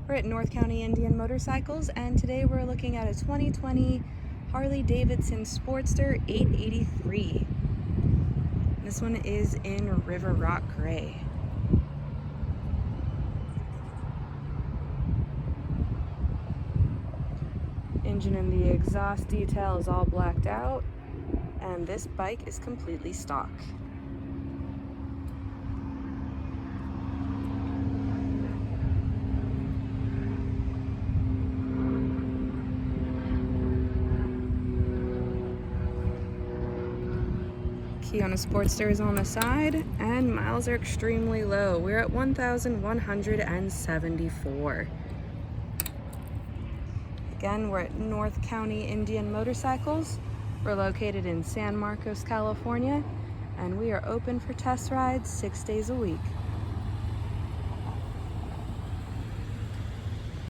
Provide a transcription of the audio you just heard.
We're at North County Indian Motorcycles, and today we're looking at a 2020 Harley-Davidson Sportster 883. This one is in River Rock Gray. Engine and the exhaust detail is all blacked out, and this bike is completely stock. Key on a Sportster is on the side, and miles are extremely low. We're at 1,174. Again, we're at North County Indian Motorcycles. We're located in San Marcos, California, and we are open for test rides 6 days a week.